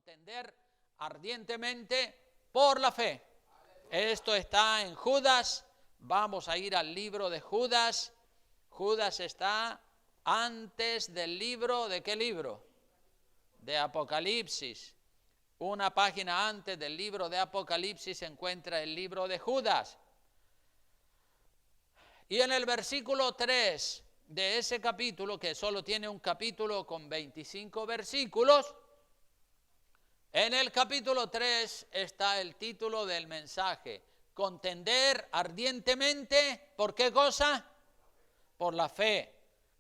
contender ardientemente por la fe. Esto está en Judas. Vamos a ir al libro de Judas. Judas está antes del libro, ¿de qué libro? De Apocalipsis. Una página antes del libro de Apocalipsis se encuentra el libro de Judas. Y en el versículo 3 de ese capítulo, que solo tiene un capítulo con 25 versículos, en el capítulo 3 está el título del mensaje: contender ardientemente, ¿por qué cosa? Por la fe.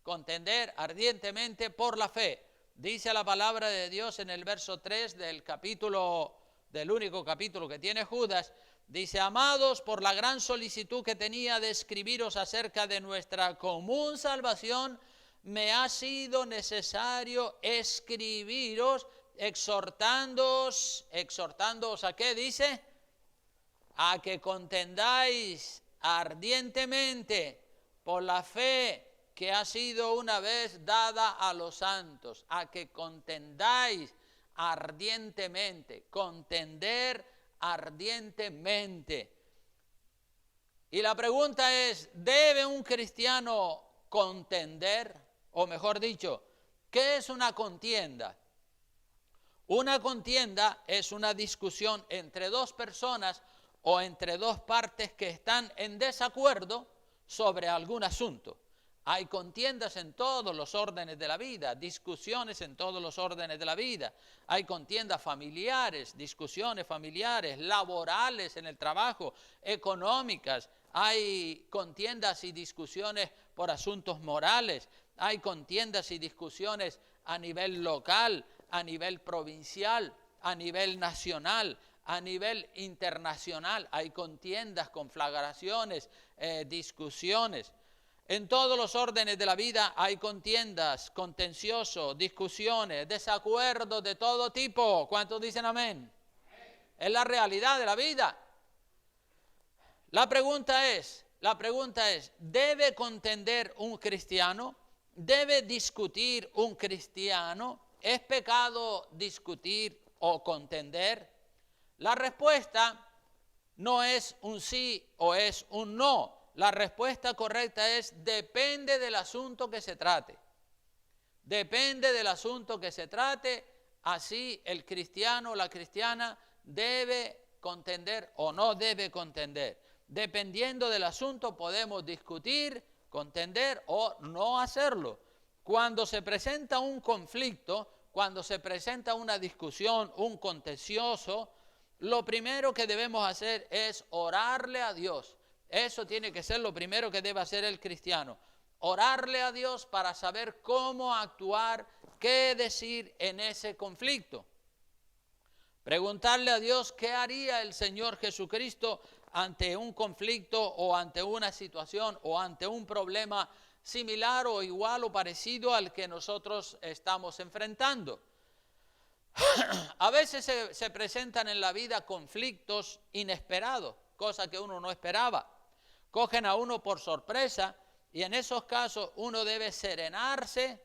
Contender ardientemente por la fe. Dice la palabra de Dios en el verso 3 del capítulo, del único capítulo que tiene Judas, dice: amados, por la gran solicitud que tenía de escribiros acerca de nuestra común salvación, me ha sido necesario escribiros, exhortándoos, ¿a qué dice? A que contendáis ardientemente por la fe que ha sido una vez dada a los santos, a que contendáis ardientemente, contender ardientemente. Y la pregunta es, ¿debe un cristiano contender? O mejor dicho, ¿qué es una contienda? Una contienda es una discusión entre dos personas o entre dos partes que están en desacuerdo sobre algún asunto. Hay contiendas en todos los órdenes de la vida, discusiones en todos los órdenes de la vida. Hay contiendas familiares, discusiones familiares, laborales en el trabajo, económicas. Hay contiendas y discusiones por asuntos morales. Hay contiendas y discusiones a nivel local, a nivel provincial, a nivel nacional, a nivel internacional. Hay contiendas, conflagraciones, discusiones. En todos los órdenes de la vida hay contiendas, contenciosos, discusiones, desacuerdos de todo tipo. ¿Cuántos dicen amén? Es la realidad de la vida. La pregunta es, ¿debe contender un cristiano? ¿Debe discutir un cristiano? ¿Es pecado discutir o contender? La respuesta no es un sí o es un no. La respuesta correcta es: depende del asunto que se trate. Depende del asunto que se trate. Así el cristiano o la cristiana debe contender o no debe contender. Dependiendo del asunto podemos discutir, contender o no hacerlo. Cuando se presenta un conflicto, cuando se presenta una discusión, un contencioso, lo primero que debemos hacer es orarle a Dios. Eso tiene que ser lo primero que debe hacer el cristiano. Orarle a Dios para saber cómo actuar, qué decir en ese conflicto. Preguntarle a Dios qué haría el Señor Jesucristo ante un conflicto o ante una situación o ante un problema similar o igual o parecido al que nosotros estamos enfrentando. A veces se presentan en la vida conflictos inesperados, cosas que uno no esperaba. Cogen a uno por sorpresa y en esos casos uno debe serenarse,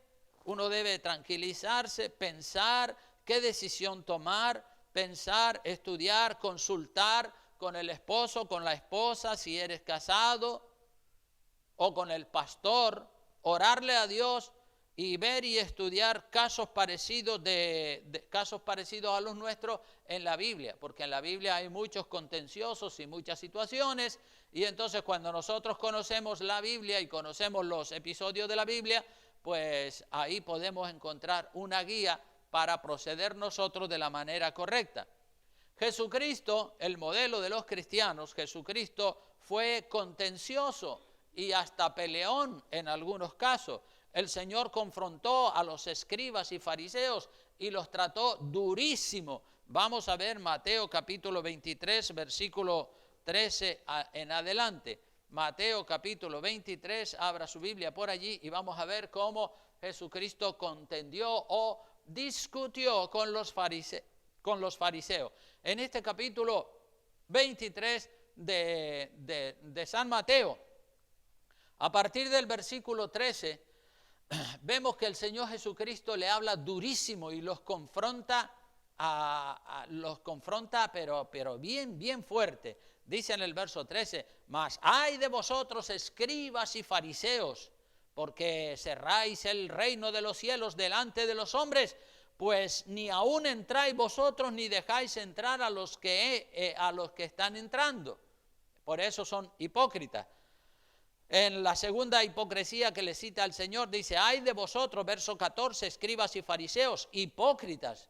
uno debe tranquilizarse, pensar qué decisión tomar, pensar, estudiar, consultar con el esposo, con la esposa, si eres casado, o con el pastor, orarle a Dios y ver y estudiar casos parecidos casos parecidos a los nuestros en la Biblia, porque en la Biblia hay muchos contenciosos y muchas situaciones, y entonces cuando nosotros conocemos la Biblia y conocemos los episodios de la Biblia, pues ahí podemos encontrar una guía para proceder nosotros de la manera correcta. Jesucristo, el modelo de los cristianos, Jesucristo fue contencioso y hasta peleón en algunos casos. El Señor confrontó a los escribas y fariseos y los trató durísimo. Vamos a ver Mateo capítulo 23, versículo 13 en adelante. Mateo capítulo 23, abra su Biblia por allí y vamos a ver cómo Jesucristo contendió o discutió con los fariseos. En este capítulo 23 de San Mateo, a partir del versículo 13, vemos que el Señor Jesucristo le habla durísimo y los confronta los confronta, pero bien, bien fuerte. Dice en el verso 13, mas ay de vosotros, escribas y fariseos, porque cerráis el reino de los cielos delante de los hombres, pues ni aún entráis vosotros, ni dejáis entrar a los que están entrando. Por eso son hipócritas. En la segunda hipocresía que le cita el Señor, dice, ay de vosotros, verso 14, escribas y fariseos, hipócritas,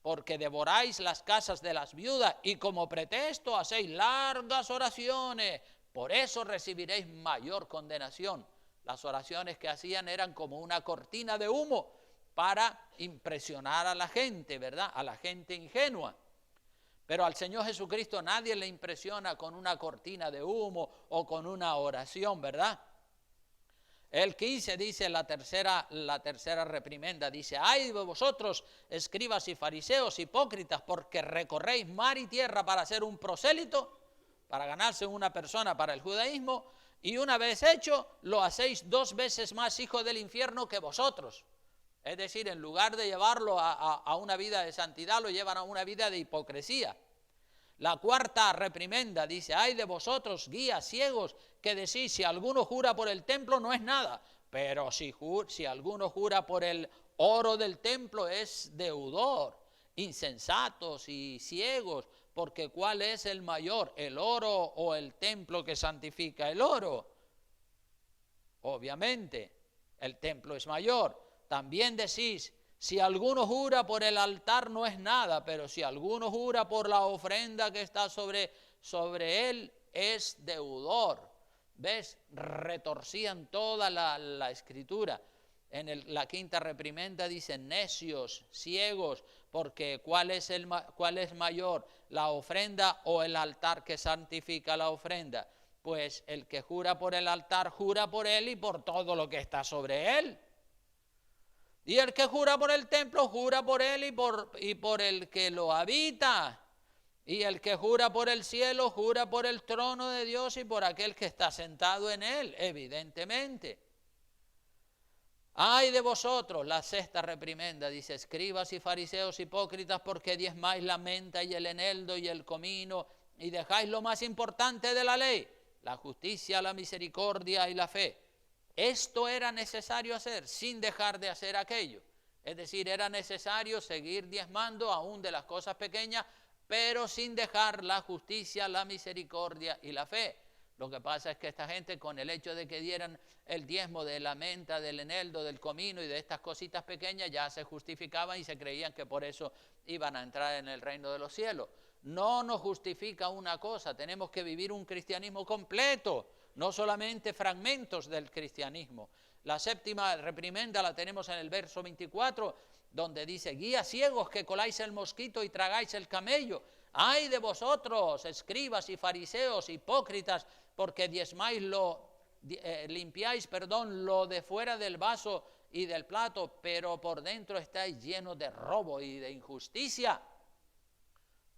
porque devoráis las casas de las viudas y como pretexto hacéis largas oraciones, por eso recibiréis mayor condenación. Las oraciones que hacían eran como una cortina de humo para impresionar a la gente, ¿verdad? A la gente ingenua. Pero al Señor Jesucristo nadie le impresiona con una cortina de humo o con una oración, ¿verdad? El 15 dice la tercera reprimenda, dice, ay de vosotros, escribas y fariseos, hipócritas, porque recorréis mar y tierra para ser un prosélito, para ganarse una persona para el judaísmo, y una vez hecho, lo hacéis 2 veces más hijo del infierno que vosotros. Es decir, en lugar de llevarlo a una vida de santidad, lo llevan a una vida de hipocresía. La cuarta reprimenda dice, ay de vosotros, guías ciegos, que decís, si alguno jura por el templo no es nada, pero si alguno jura por el oro del templo es deudor. Insensatos y ciegos, porque ¿cuál es el mayor, el oro o el templo que santifica el oro? Obviamente, el templo es mayor. También decís, si alguno jura por el altar no es nada, pero si alguno jura por la ofrenda que está sobre él, es deudor. ¿Ves? Retorcían toda la escritura. En la quinta reprimenda dicen necios, ciegos, porque ¿cuál es mayor, la ofrenda o el altar que santifica la ofrenda? Pues el que jura por el altar, jura por él y por todo lo que está sobre él. Y el que jura por el templo, jura por él y por el que lo habita. Y el que jura por el cielo, jura por el trono de Dios y por aquel que está sentado en él, evidentemente. Ay de vosotros, la sexta reprimenda, dice, escribas y fariseos hipócritas, porque diezmáis la menta y el eneldo y el comino, y dejáis lo más importante de la ley, la justicia, la misericordia y la fe. Esto era necesario hacer sin dejar de hacer aquello. Es decir, era necesario seguir diezmando aún de las cosas pequeñas, pero sin dejar la justicia, la misericordia y la fe. Lo que pasa es que esta gente, con el hecho de que dieran el diezmo de la menta, del eneldo, del comino y de estas cositas pequeñas, ya se justificaban y se creían que por eso iban a entrar en el reino de los cielos. No nos justifica una cosa, tenemos que vivir un cristianismo completo, no solamente fragmentos del cristianismo. La séptima reprimenda la tenemos en el verso 24, donde dice, guías ciegos que coláis el mosquito y tragáis el camello. ¡Ay de vosotros, escribas y fariseos, hipócritas, porque limpiáis lo de fuera del vaso y del plato, pero por dentro estáis llenos de robo y de injusticia!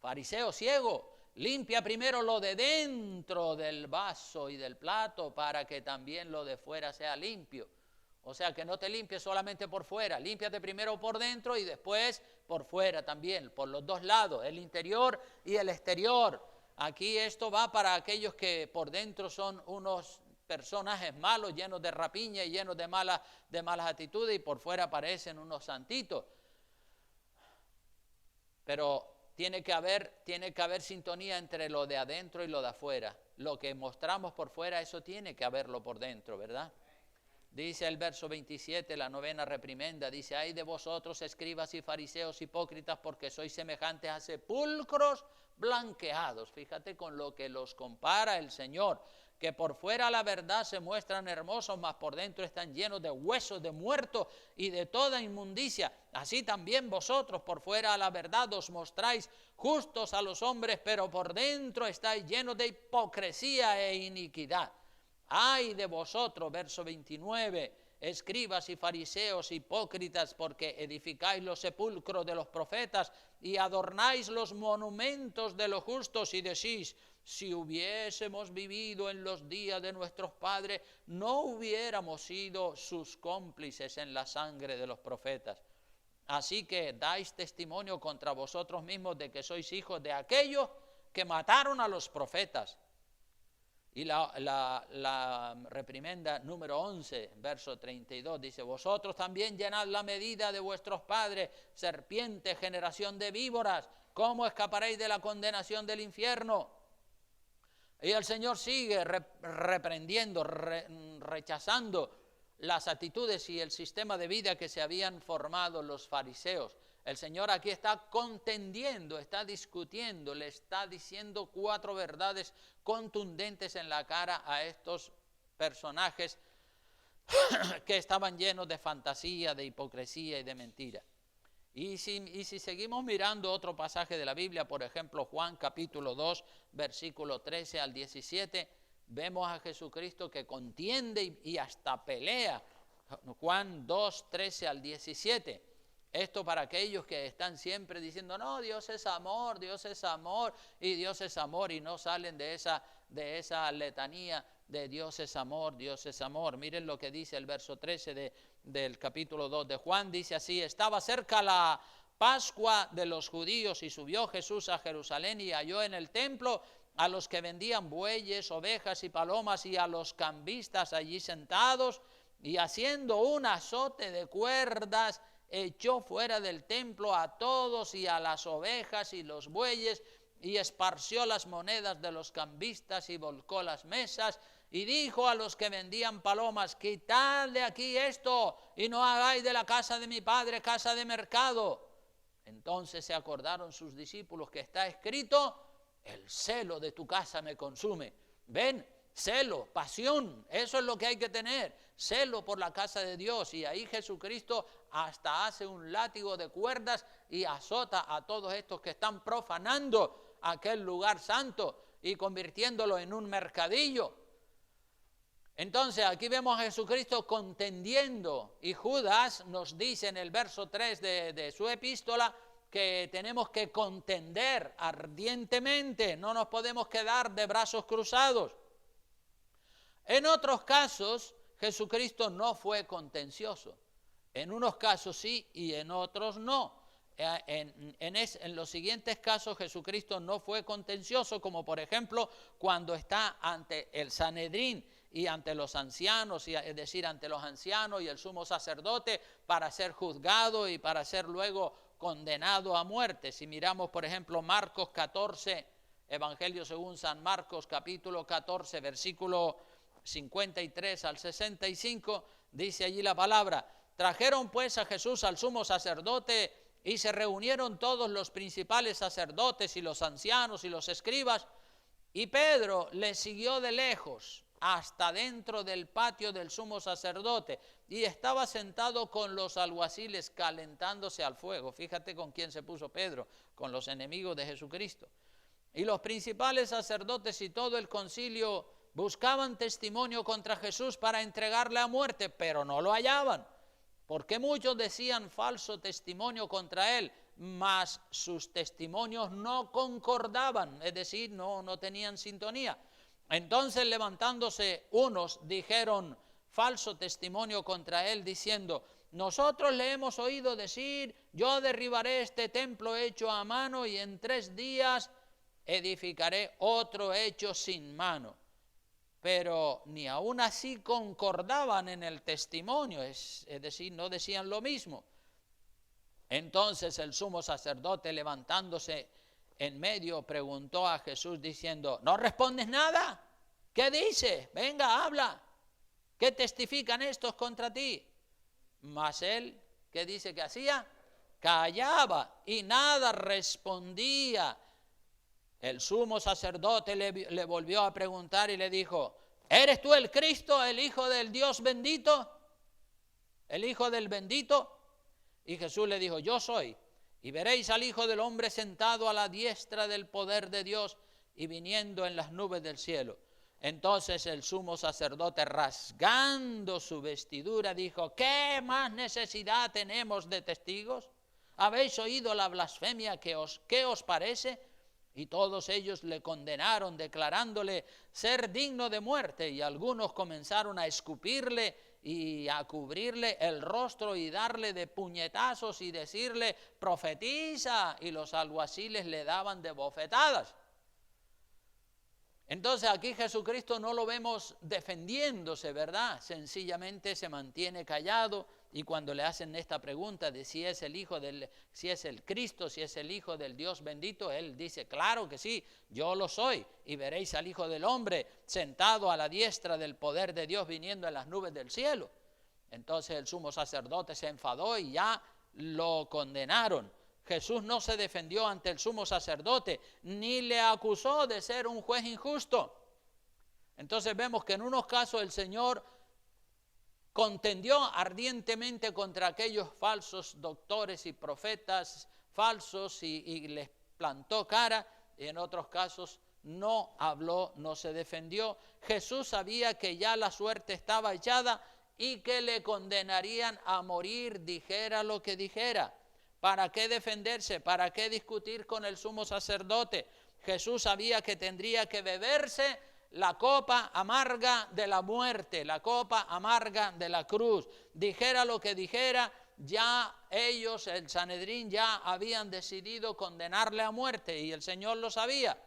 Fariseo ciego, limpia primero lo de dentro del vaso y del plato para que también lo de fuera sea limpio. O sea, que no te limpies solamente por fuera, límpiate primero por dentro y después por fuera también, por los dos lados, el interior y el exterior. Aquí esto va para aquellos que por dentro son unos personajes malos, llenos de rapiña y llenos de malas actitudes, y por fuera parecen unos santitos. Pero tiene que haber sintonía entre lo de adentro y lo de afuera. Lo que mostramos por fuera, eso tiene que haberlo por dentro, ¿verdad? Dice el verso 27, la novena reprimenda, dice, ay de vosotros, escribas y fariseos hipócritas, porque sois semejantes a sepulcros blanqueados. Fíjate con lo que los compara el Señor, que por fuera la verdad se muestran hermosos, mas por dentro están llenos de huesos de muertos y de toda inmundicia. Así también vosotros por fuera a la verdad os mostráis justos a los hombres, pero por dentro estáis llenos de hipocresía e iniquidad. Ay de vosotros, verso 29, escribas y fariseos hipócritas, porque edificáis los sepulcros de los profetas y adornáis los monumentos de los justos, y decís, si hubiésemos vivido en los días de nuestros padres, no hubiéramos sido sus cómplices en la sangre de los profetas. Así que dais testimonio contra vosotros mismos de que sois hijos de aquellos que mataron a los profetas. Y la reprimenda número 11, verso 32, dice: vosotros también llenad la medida de vuestros padres, serpiente, generación de víboras, ¿cómo escaparéis de la condenación del infierno? Y el Señor sigue reprendiendo, rechazando las actitudes y el sistema de vida que se habían formado los fariseos. El Señor aquí está contendiendo, está discutiendo, le está diciendo 4 verdades contundentes en la cara a estos personajes que estaban llenos de fantasía, de hipocresía y de mentira. Y si seguimos mirando otro pasaje de la Biblia, por ejemplo, Juan capítulo 2, versículo 13 al 17, vemos a Jesucristo que contiende y hasta pelea. Juan 2, 13 al 17. Esto para aquellos que están siempre diciendo: no, Dios es amor, y Dios es amor, y no salen de esa letanía de Dios es amor, Dios es amor. Miren lo que dice el verso 13 del capítulo 2 de Juan, dice así: estaba cerca la Pascua de los judíos, y subió Jesús a Jerusalén, y halló en el templo a los que vendían bueyes, ovejas y palomas, y a los cambistas allí sentados, y haciendo un azote de cuerdas, echó fuera del templo a todos y a las ovejas y los bueyes, y esparció las monedas de los cambistas y volcó las mesas, y dijo a los que vendían palomas: quitad de aquí esto, y no hagáis de la casa de mi padre casa de mercado. Entonces se acordaron sus discípulos que está escrito: el celo de tu casa me consume. ¿Ven? Celo, pasión, eso es lo que hay que tener, celo por la casa de Dios. Y ahí Jesucristo hasta hace un látigo de cuerdas y azota a todos estos que están profanando aquel lugar santo y convirtiéndolo en un mercadillo. Entonces aquí vemos a Jesucristo contendiendo, y Judas nos dice en el verso 3 de su epístola que tenemos que contender ardientemente, no nos podemos quedar de brazos cruzados. En otros casos, Jesucristo no fue contencioso. En unos casos sí y en otros no. En los siguientes casos Jesucristo no fue contencioso, como por ejemplo cuando está ante el Sanedrín y ante los ancianos, es decir, ante los ancianos y el sumo sacerdote, para ser juzgado y para ser luego condenado a muerte. Si miramos por ejemplo Marcos 14, Evangelio según San Marcos capítulo 14, versículo 53 al 65, dice allí la palabra: trajeron pues a Jesús al sumo sacerdote, y se reunieron todos los principales sacerdotes y los ancianos y los escribas, y Pedro le siguió de lejos hasta dentro del patio del sumo sacerdote, y estaba sentado con los alguaciles calentándose al fuego. Fíjate con quién se puso Pedro: con los enemigos de Jesucristo. Y los principales sacerdotes y todo el concilio buscaban testimonio contra Jesús para entregarle a muerte, pero no lo hallaban, porque muchos decían falso testimonio contra él, mas sus testimonios no concordaban, es decir, no tenían sintonía. Entonces, levantándose unos, dijeron falso testimonio contra él, diciendo: nosotros le hemos oído decir: yo derribaré este templo hecho a mano, y en 3 días edificaré otro hecho sin mano. Pero ni aún así concordaban en el testimonio, es decir, no decían lo mismo. Entonces el sumo sacerdote, levantándose en medio, preguntó a Jesús diciendo: ¿no respondes nada? ¿Qué dices? Venga, habla. ¿Qué testifican estos contra ti? Mas él, ¿qué dice que hacía? Callaba y nada respondía. El sumo sacerdote le volvió a preguntar y le dijo: ¿eres tú el Cristo, el Hijo del Dios bendito? ¿El Hijo del bendito? Y Jesús le dijo: yo soy. Y veréis al Hijo del Hombre sentado a la diestra del poder de Dios y viniendo en las nubes del cielo. Entonces el sumo sacerdote, rasgando su vestidura, dijo: ¿qué más necesidad tenemos de testigos? ¿Habéis oído la blasfemia? ¿Qué os parece? Y todos ellos le condenaron, declarándole ser digno de muerte, y algunos comenzaron a escupirle y a cubrirle el rostro y darle de puñetazos y decirle profetiza, y los alguaciles le daban de bofetadas. Entonces aquí Jesucristo no lo vemos defendiéndose, ¿verdad? Sencillamente se mantiene callado, y cuando le hacen esta pregunta de si es el si es el Cristo, si es el Hijo del Dios bendito, él dice, claro que sí, yo lo soy, y veréis al Hijo del Hombre sentado a la diestra del poder de Dios viniendo en las nubes del cielo. Entonces el sumo sacerdote se enfadó y ya lo condenaron. Jesús no se defendió ante el sumo sacerdote, ni le acusó de ser un juez injusto. Entonces vemos que en unos casos el Señor contendió ardientemente contra aquellos falsos doctores y profetas falsos y les plantó cara, y en otros casos no habló, no se defendió. Jesús sabía que ya la suerte estaba echada y que le condenarían a morir, dijera lo que dijera. ¿Para qué defenderse? ¿Para qué discutir con el sumo sacerdote? Jesús sabía que tendría que beberse la copa amarga de la muerte, la copa amarga de la cruz. Dijera lo que dijera, ya ellos, el Sanedrín, ya habían decidido condenarle a muerte, y el Señor lo sabía.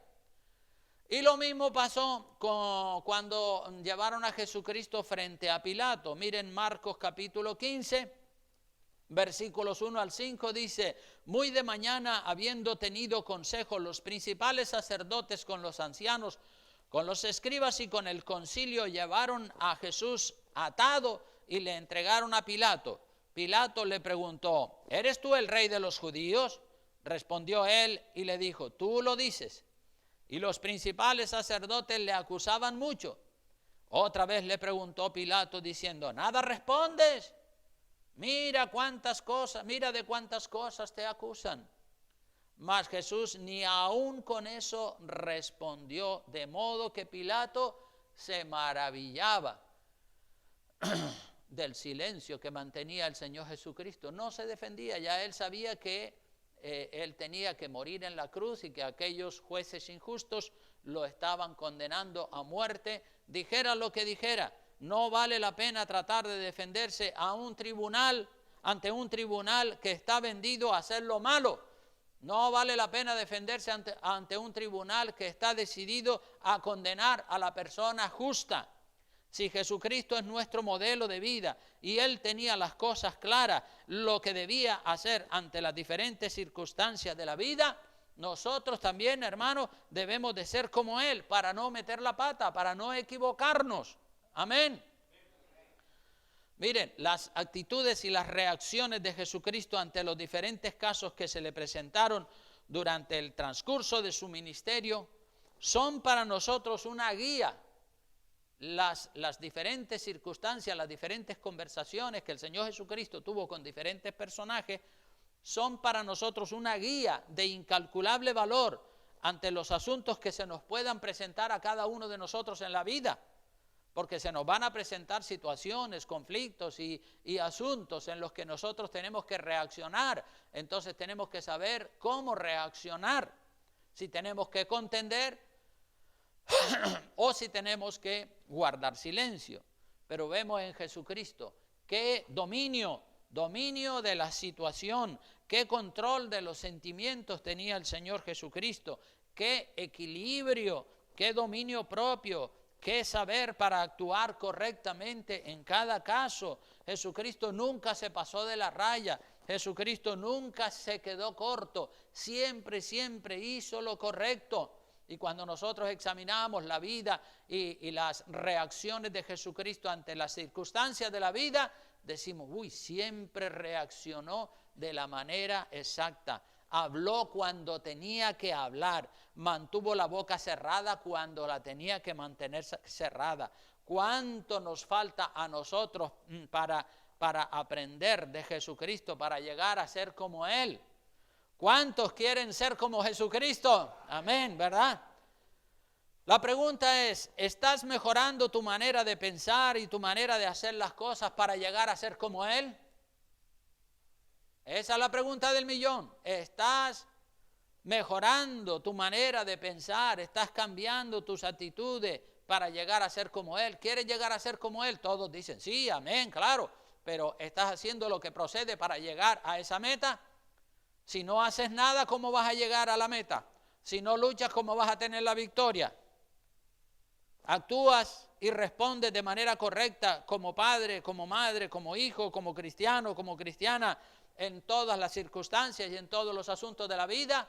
Y lo mismo pasó cuando llevaron a Jesucristo frente a Pilato. Miren Marcos capítulo 15. Versículos 1 al 5 dice, muy de mañana, habiendo tenido consejo los principales sacerdotes con los ancianos, con los escribas y con el concilio, llevaron a Jesús atado y le entregaron a Pilato. Pilato le preguntó, ¿eres tú el rey de los judíos? Respondió él y le dijo, tú lo dices. Y los principales sacerdotes le acusaban mucho. Otra vez le preguntó Pilato diciendo, ¿nada respondes? Mira de cuántas cosas te acusan. Mas Jesús ni aun con eso respondió, de modo que Pilato se maravillaba del silencio que mantenía el Señor Jesucristo. No se defendía, ya él sabía que él tenía que morir en la cruz y que aquellos jueces injustos lo estaban condenando a muerte. Dijera lo que dijera, no vale la pena tratar de defenderse ante un tribunal que está vendido a hacer lo malo. No vale la pena defenderse ante un tribunal que está decidido a condenar a la persona justa. Si Jesucristo es nuestro modelo de vida y Él tenía las cosas claras, lo que debía hacer ante las diferentes circunstancias de la vida, nosotros también, hermanos, debemos de ser como Él para no meter la pata, para no equivocarnos. Amén. Miren, las actitudes y las reacciones de Jesucristo ante los diferentes casos que se le presentaron durante el transcurso de su ministerio son para nosotros una guía. Las diferentes circunstancias, las diferentes conversaciones que el Señor Jesucristo tuvo con diferentes personajes son para nosotros una guía de incalculable valor ante los asuntos que se nos puedan presentar a cada uno de nosotros en la vida. Porque se nos van a presentar situaciones, conflictos y asuntos en los que nosotros tenemos que reaccionar. Entonces tenemos que saber cómo reaccionar, si tenemos que contender o si tenemos que guardar silencio. Pero vemos en Jesucristo qué dominio de la situación, qué control de los sentimientos tenía el Señor Jesucristo, qué equilibrio, qué dominio propio, qué saber para actuar correctamente en cada caso. Jesucristo nunca se pasó de la raya, Jesucristo nunca se quedó corto, siempre hizo lo correcto. Y cuando nosotros examinamos la vida y las reacciones de Jesucristo ante las circunstancias de la vida, decimos, siempre reaccionó de la manera exacta. Habló cuando tenía que hablar, mantuvo la boca cerrada cuando la tenía que mantener cerrada. ¿Cuánto nos falta a nosotros para aprender de Jesucristo, para llegar a ser como Él? ¿Cuántos quieren ser como Jesucristo? Amén, ¿verdad? La pregunta es, ¿estás mejorando tu manera de pensar y tu manera de hacer las cosas para llegar a ser como Él? Esa es la pregunta del millón. ¿Estás mejorando tu manera de pensar? ¿Estás cambiando tus actitudes para llegar a ser como Él? ¿Quieres llegar a ser como Él? Todos dicen, sí, amén, claro, pero ¿estás haciendo lo que procede para llegar a esa meta? Si no haces nada, ¿cómo vas a llegar a la meta? Si no luchas, ¿cómo vas a tener la victoria? ¿Actúas y respondes de manera correcta como padre, como madre, como hijo, como cristiano, como cristiana en todas las circunstancias y en todos los asuntos de la vida?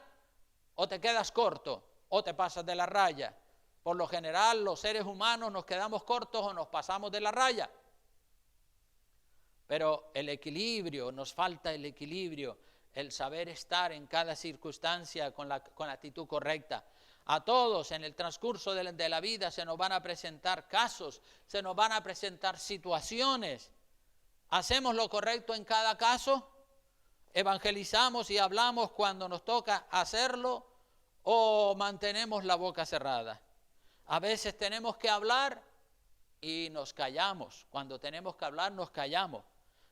¿O te quedas corto o te pasas de la raya? Por lo general, los seres humanos nos quedamos cortos o nos pasamos de la raya. Pero el equilibrio, nos falta el equilibrio, el saber estar en cada circunstancia con la actitud correcta. A todos en el transcurso de la vida se nos van a presentar casos, se nos van a presentar situaciones. ¿Hacemos lo correcto en cada caso? ¿Evangelizamos y hablamos cuando nos toca hacerlo o mantenemos la boca cerrada? A veces tenemos que hablar y nos callamos. Cuando tenemos que hablar nos callamos.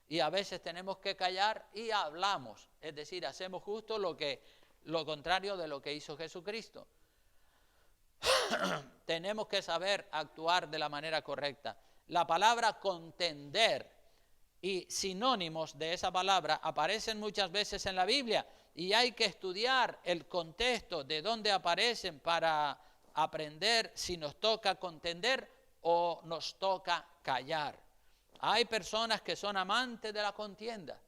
Y a veces tenemos que callar y hablamos. Es decir, hacemos justo lo contrario de lo que hizo Jesucristo. Tenemos que saber actuar de la manera correcta. La palabra contender y sinónimos de esa palabra aparecen muchas veces en la Biblia y hay que estudiar el contexto de dónde aparecen para aprender si nos toca contender o nos toca callar. Hay personas que son amantes de la contienda.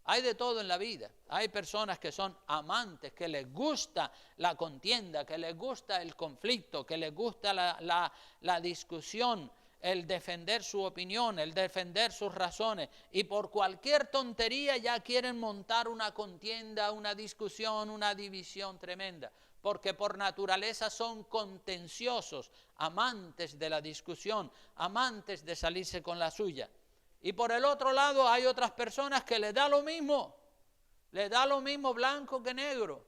Hay de todo en la vida. Hay personas que son amantes, que les gusta la contienda, que les gusta el conflicto, que les gusta la discusión, el defender su opinión, el defender sus razones. Y por cualquier tontería ya quieren montar una contienda, una discusión, una división tremenda. Porque por naturaleza son contenciosos, amantes de la discusión, amantes de salirse con la suya. Y por el otro lado hay otras personas que les da lo mismo blanco que negro.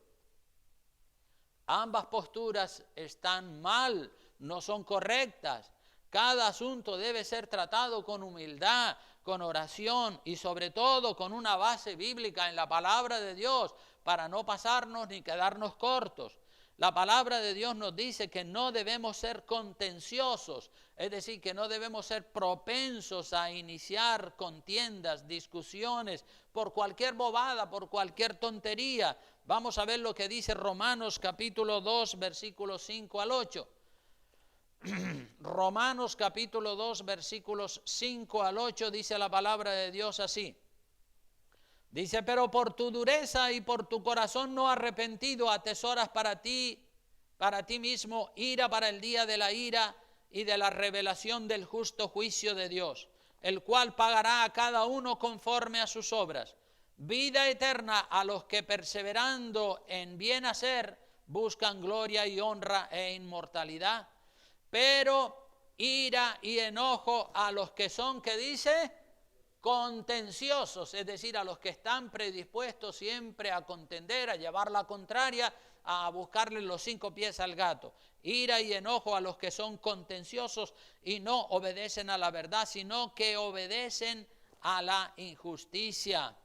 Ambas posturas están mal, no son correctas. Cada asunto debe ser tratado con humildad, con oración y sobre todo con una base bíblica en la palabra de Dios para no pasarnos ni quedarnos cortos. La palabra de Dios nos dice que no debemos ser contenciosos, es decir, que no debemos ser propensos a iniciar contiendas, discusiones, por cualquier bobada, por cualquier tontería. Vamos a ver lo que dice Romanos capítulo 2, versículos 5 al 8. Romanos capítulo 2, versículos 5 al 8 dice la palabra de Dios así. Dice, pero por tu dureza y por tu corazón no arrepentido atesoras para ti mismo ira para el día de la ira y de la revelación del justo juicio de Dios, el cual pagará a cada uno conforme a sus obras. Vida eterna a los que perseverando en bien hacer buscan gloria y honra e inmortalidad, pero ira y enojo a los que son, ¿qué dice? Contenciosos, es decir, a los que están predispuestos siempre a contender, a llevar la contraria, a buscarle los 5 pies al gato. Ira y enojo a los que son contenciosos y no obedecen a la verdad, sino que obedecen a la injusticia.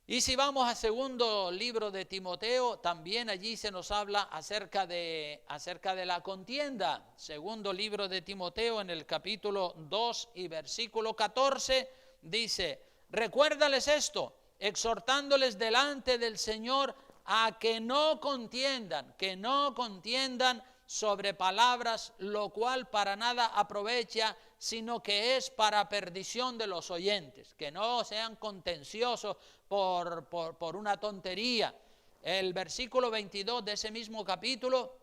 Y si vamos al segundo libro de Timoteo, también allí se nos habla acerca de la contienda. Segundo libro de Timoteo, en el capítulo 2 y versículo 14, dice, recuérdales esto, exhortándoles delante del Señor a que no contiendan sobre palabras, lo cual para nada aprovecha, sino que es para perdición de los oyentes, que no sean contenciosos por una tontería. El versículo 22 de ese mismo capítulo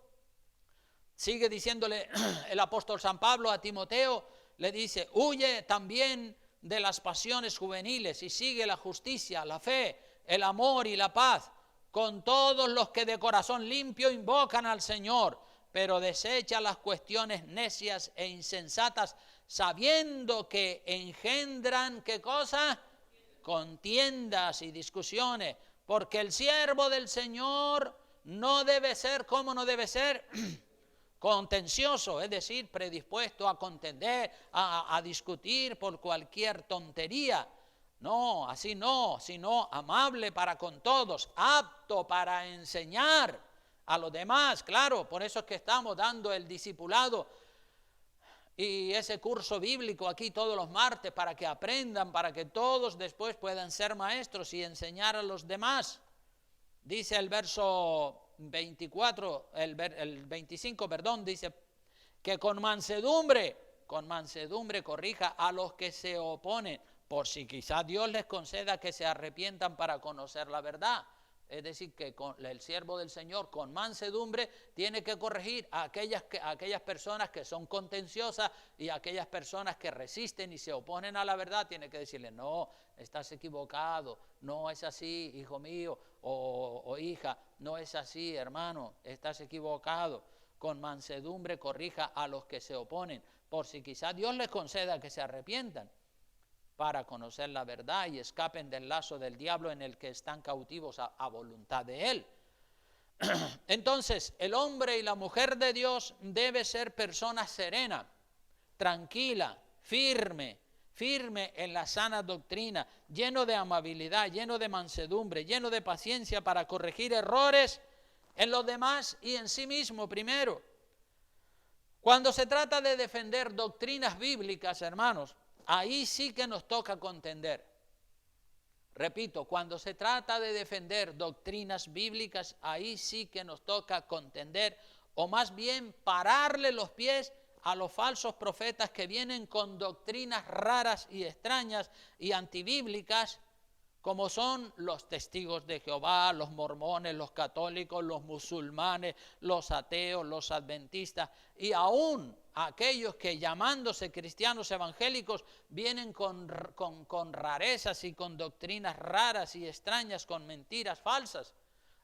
sigue diciéndole el apóstol San Pablo a Timoteo, le dice, huye también de las pasiones juveniles y sigue la justicia, la fe, el amor y la paz, con todos los que de corazón limpio invocan al Señor, pero desecha las cuestiones necias e insensatas, sabiendo que engendran, ¿qué cosa? Contiendas y discusiones, porque el siervo del Señor no debe ser, ¿cómo no debe ser? Contencioso, es decir, predispuesto a contender, a discutir por cualquier tontería. No, así no, sino amable para con todos, apto para enseñar a los demás. Claro, por eso es que estamos dando el discipulado y ese curso bíblico aquí todos los martes para que aprendan, para que todos después puedan ser maestros y enseñar a los demás. Dice el verso 24, el 25, perdón, dice que con mansedumbre corrija a los que se oponen, por si quizás Dios les conceda que se arrepientan para conocer la verdad. Es decir, que el siervo del Señor con mansedumbre tiene que corregir a aquellas personas que son contenciosas y a aquellas personas que resisten y se oponen a la verdad. Tiene que decirle, no, estás equivocado, no es así, hijo mío o hija, no es así, hermano, estás equivocado. Con mansedumbre corrija a los que se oponen, por si quizás Dios les conceda que se arrepientan para conocer la verdad y escapen del lazo del diablo en el que están cautivos a voluntad de él. Entonces, el hombre y la mujer de Dios debe ser persona serena, tranquila, firme en la sana doctrina, lleno de amabilidad, lleno de mansedumbre, lleno de paciencia para corregir errores en los demás y en sí mismo primero. Cuando se trata de defender doctrinas bíblicas, hermanos, ahí sí que nos toca contender. Repito, cuando se trata de defender doctrinas bíblicas, ahí sí que nos toca contender, o más bien pararle los pies a los falsos profetas que vienen con doctrinas raras y extrañas y antibíblicas, como son los testigos de Jehová, los mormones, los católicos, los musulmanes, los ateos, los adventistas y aún aquellos que llamándose cristianos evangélicos vienen con rarezas y con doctrinas raras y extrañas, con mentiras falsas.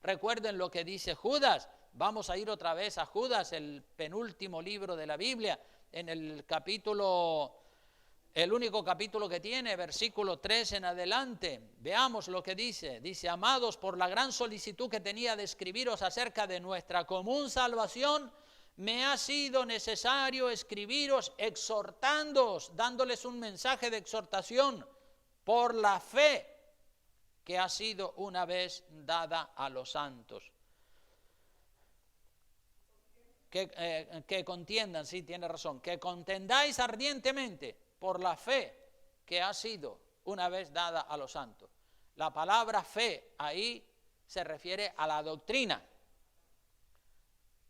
Recuerden lo que dice Judas. Vamos a ir otra vez a Judas, el penúltimo libro de la Biblia, en el capítulo... El único capítulo que tiene, versículo 3 en adelante. Veamos lo que dice. Dice, amados, por la gran solicitud que tenía de escribiros acerca de nuestra común salvación, me ha sido necesario escribiros exhortándoos, dándoles un mensaje de exhortación por la fe que ha sido una vez dada a los santos. Que contiendan, sí, tiene razón, que contendáis ardientemente por la fe que ha sido una vez dada a los santos. La palabra fe ahí se refiere a la doctrina.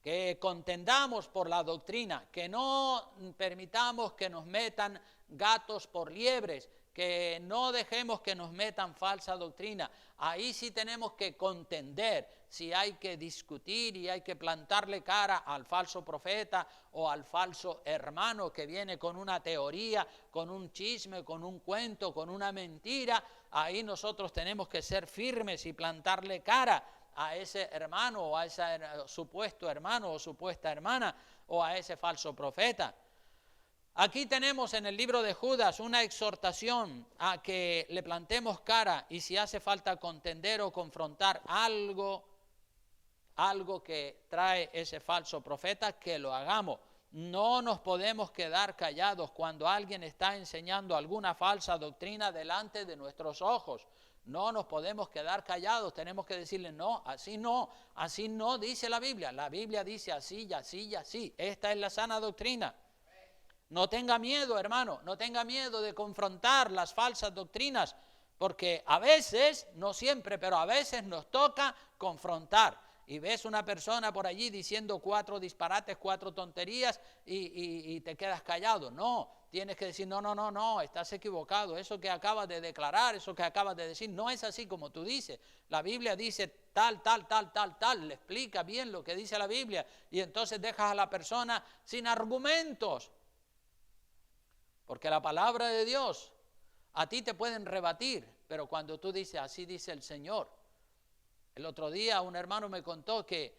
Que contendamos por la doctrina, que no permitamos que nos metan gatos por liebres, que no dejemos que nos metan falsa doctrina. Ahí sí tenemos que contender, si hay que discutir y hay que plantarle cara al falso profeta o al falso hermano que viene con una teoría, con un chisme, con un cuento, con una mentira. Ahí nosotros tenemos que ser firmes y plantarle cara a ese hermano o a ese supuesto hermano o supuesta hermana o a ese falso profeta. Aquí tenemos en el libro de Judas una exhortación a que le plantemos cara y si hace falta contender o confrontar algo que trae ese falso profeta, que lo hagamos. No nos podemos quedar callados cuando alguien está enseñando alguna falsa doctrina delante de nuestros ojos. No nos podemos quedar callados, tenemos que decirle no, así no dice la Biblia. La Biblia dice así y así y así. Esta es la sana doctrina. No tenga miedo, hermano, no tenga miedo de confrontar las falsas doctrinas, porque a veces, no siempre, pero a veces nos toca confrontar. Y ves una persona por allí diciendo 4 disparates, 4 tonterías y te quedas callado. No, tienes que decir no, estás equivocado. Eso que acabas de declarar, eso que acabas de decir, no es así como tú dices. La Biblia dice tal, le explica bien lo que dice la Biblia y entonces dejas a la persona sin argumentos. Porque la palabra de Dios a ti te pueden rebatir, pero cuando tú dices así dice el Señor. El otro día un hermano me contó que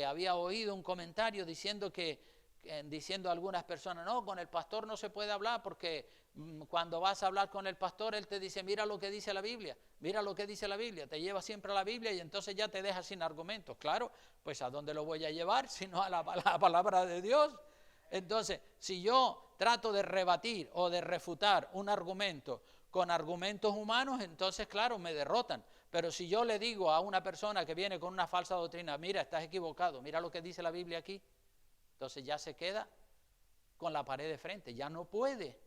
había oído un comentario diciendo diciendo a algunas personas, no, con el pastor no se puede hablar porque cuando vas a hablar con el pastor, él te dice, mira lo que dice la Biblia, te lleva siempre a la Biblia y entonces ya te deja sin argumentos. Claro, pues ¿a dónde lo voy a llevar? Sino a la palabra de Dios. Entonces, si yo trato de rebatir o de refutar un argumento con argumentos humanos, entonces, claro, me derrotan. Pero si yo le digo a una persona que viene con una falsa doctrina, mira, estás equivocado, mira lo que dice la Biblia aquí, entonces ya se queda con la pared de frente. Ya no puede